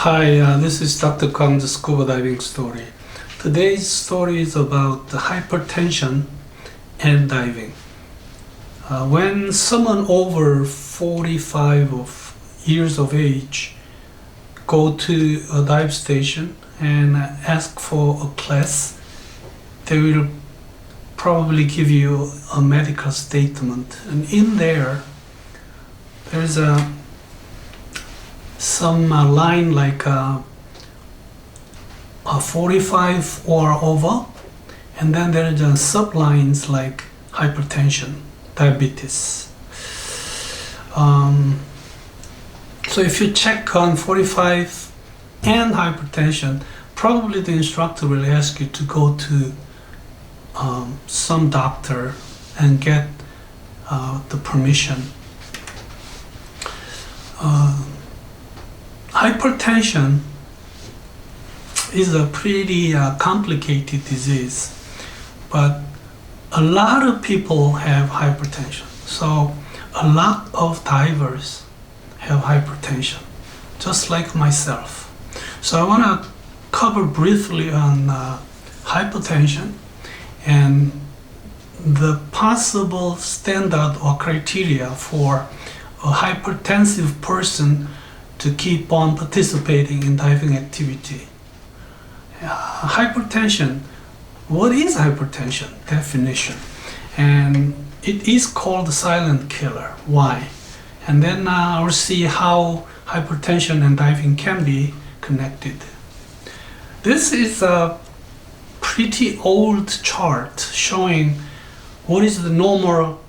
Hi, this is Dr. Kanf's scuba diving story. Today's story is about hypertension and diving. When someone over 45 years of age go to a dive station and ask for a class, they will probably give you a medical statement, and in there's some line like 45 or over, and then there are sublines like hypertension, diabetes. So if you check on 45 and hypertension, probably the instructor will ask you to go to some doctor and get the permission. Hypertension is a pretty complicated disease, but a lot of people have hypertension. So a lot of divers have hypertension, just like myself. So I want to cover briefly on hypertension and the possible standard or criteria for a hypertensive person to keep on participating in diving activity. Hypertension, what is hypertension? Definition. And it is called the silent killer. Why? And then I'll see how hypertension and diving can be connected. This is a pretty old chart showing what is the normal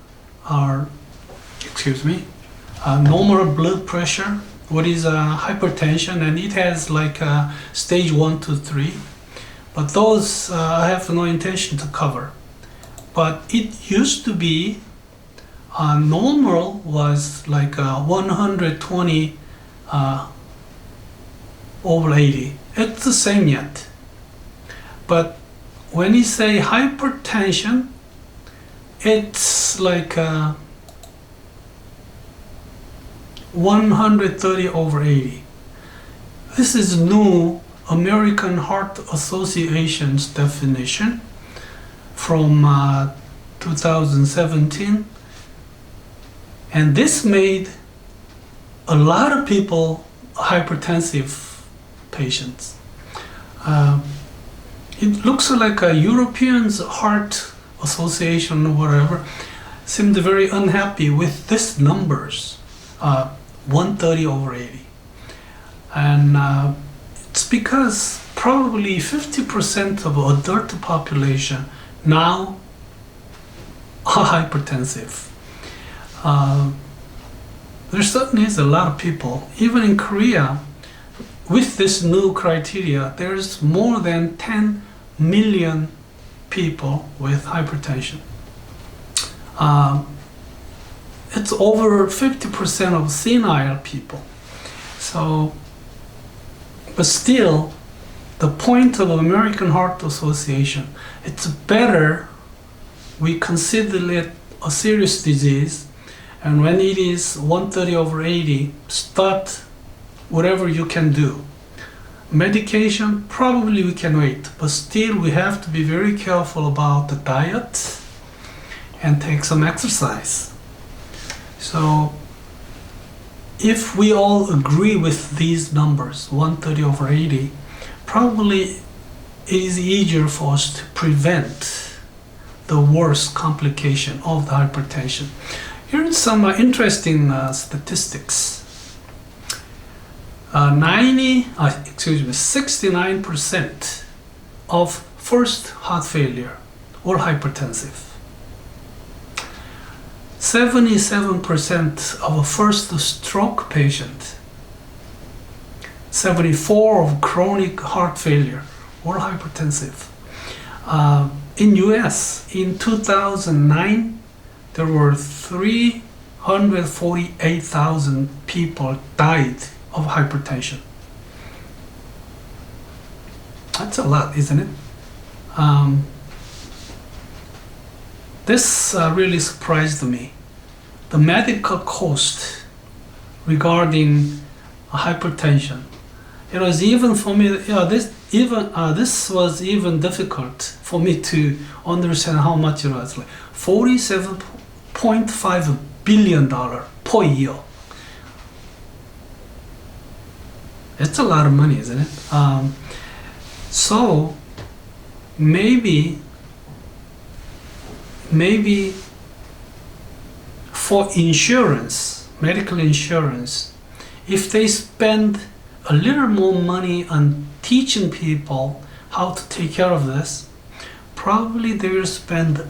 normal blood pressure, what is hypertension, and it has like stage 1 to 3, but those I have no intention to cover. But it used to be normal was like 120 over 80. It's the same yet, but when you say hypertension, it's like 130 over 80. This is new American Heart Association's definition from 2017, and this made a lot of people hypertensive patients. It looks like a European's Heart Association or whatever seemed very unhappy with these numbers. 130 over 80, and it's because probably 50% of adult population now are hypertensive. There certainly is a lot of people, even in Korea, with this new criteria. There's more than 10 million people with hypertension. It's over 50% of senile people. So, but still, the point of American Heart Association, it's better we consider it a serious disease, and when it is 130 over 80, start whatever you can do. Medication, probably we can wait, but still we have to be very careful about the diet and take some exercise. So if we all agree with these numbers, 130 over 80, probably it is easier for us to prevent the worst complication of the hypertension. Here's some interesting statistics. 69% of first heart failure or hypertensive. 77% of a first stroke patient, 74% of chronic heart failure or hypertensive. In US, in 2009, there were 348,000 people died of hypertension. That's a lot, isn't it? This really surprised me. The medical cost regarding hypertension it was even for me, this was even difficult for me to understand how much it was. Like $47.5 billion per year. It's a lot of money, isn't it? So maybe for insurance, medical insurance, if they spend a little more money on teaching people how to take care of this, probably they will spend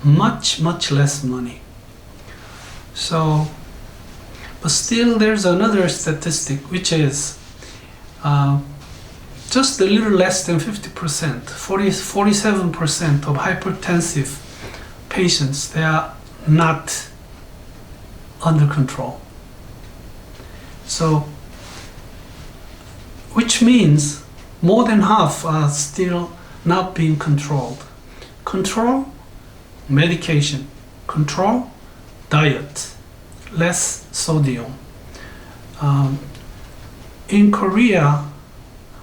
much less money. So, but still there's another statistic, which is just a little less than 50%, 47% of hypertensive patients, they are not under control. So, which means more than half are still not being controlled. Control, medication. Control, diet. Less sodium. In Korea,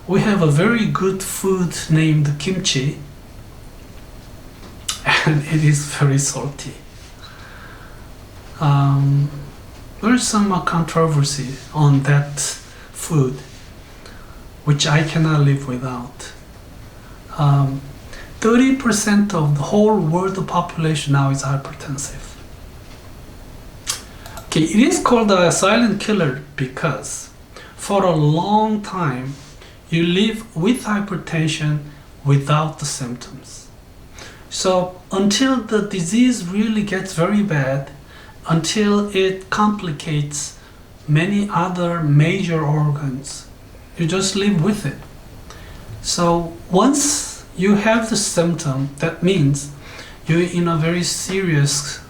we have a very good food named kimchi, and it is very salty. There's some controversy on that food, which I cannot live without. 30% of the whole world population now is hypertensive. Okay, it is called a silent killer because for a long time you live with hypertension without the symptoms. So until the disease really gets very bad, until it complicates many other major organs, you just live with it. So once you have the symptom, that means you're in a very serious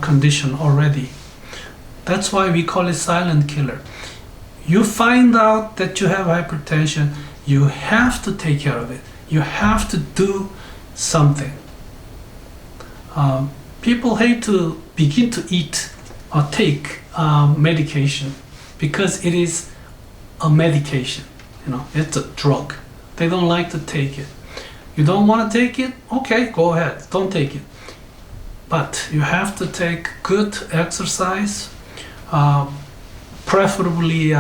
condition already. That's why we call it silent killer. You find out that you have hypertension, you have to take care of it. You have to do something. People hate to begin to eat or take medication because it is a medication. It's a drug. They don't like to take it. You don't want to take it? Okay, go ahead. Don't take it. But you have to take good exercise, preferably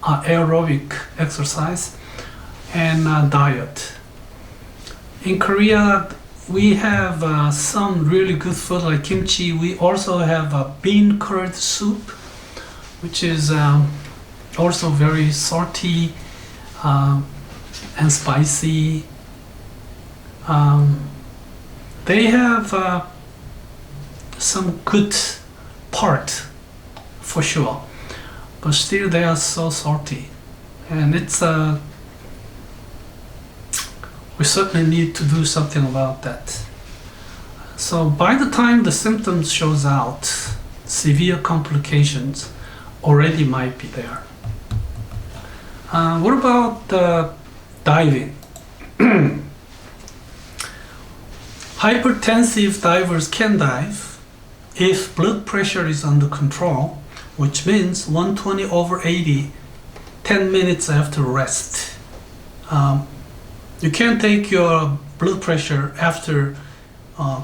aerobic exercise, and diet. In Korea, we have some really good food like kimchi. We also have a bean curd soup, which is also very salty and spicy. They have some good part for sure, but still they are so salty, and it's we certainly need to do something about that. So by the time the symptoms shows out, severe complications already might be there. What about diving? Hypertensive divers can dive if blood pressure is under control, which means 120/80, 10 minutes after rest. You can't take your blood pressure after a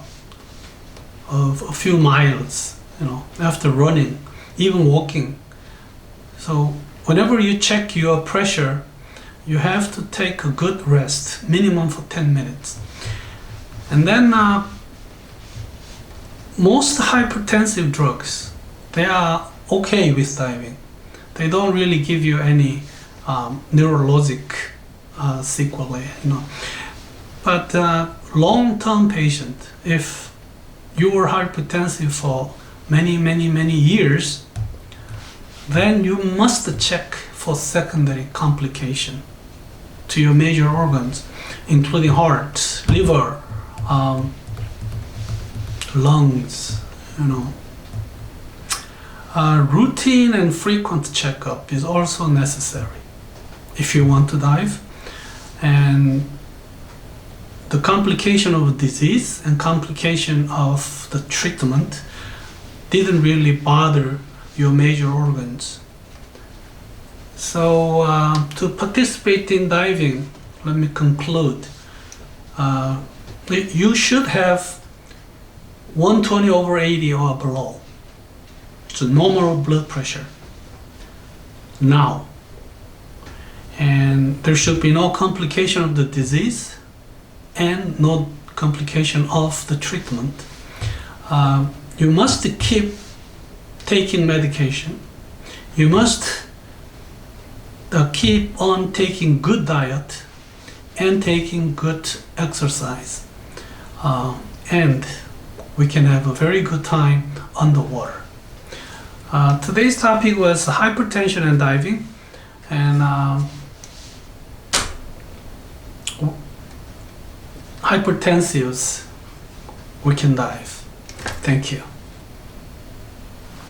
few miles, after running, even walking. So whenever you check your pressure, you have to take a good rest, minimum for 10 minutes. And then most hypertensive drugs, they are okay with diving. They don't really give you any neurologic sequelae, But long-term patient, if you were hypertensive for many years, then you must check for secondary complication to your major organs, including heart, liver, lungs, Routine and frequent checkup is also necessary if you want to dive. And the complication of disease and complication of the treatment didn't really bother your major organs. So to participate in diving, let me conclude. You should have 120/80 or below. It's a normal blood pressure now. And there should be no complication of the disease and no complication of the treatment. You must keep taking medication. You must keep on taking good diet and taking good exercise. And we can have a very good time underwater. Today's topic was hypertension and diving, and hypertensives, we can dive. Thank you.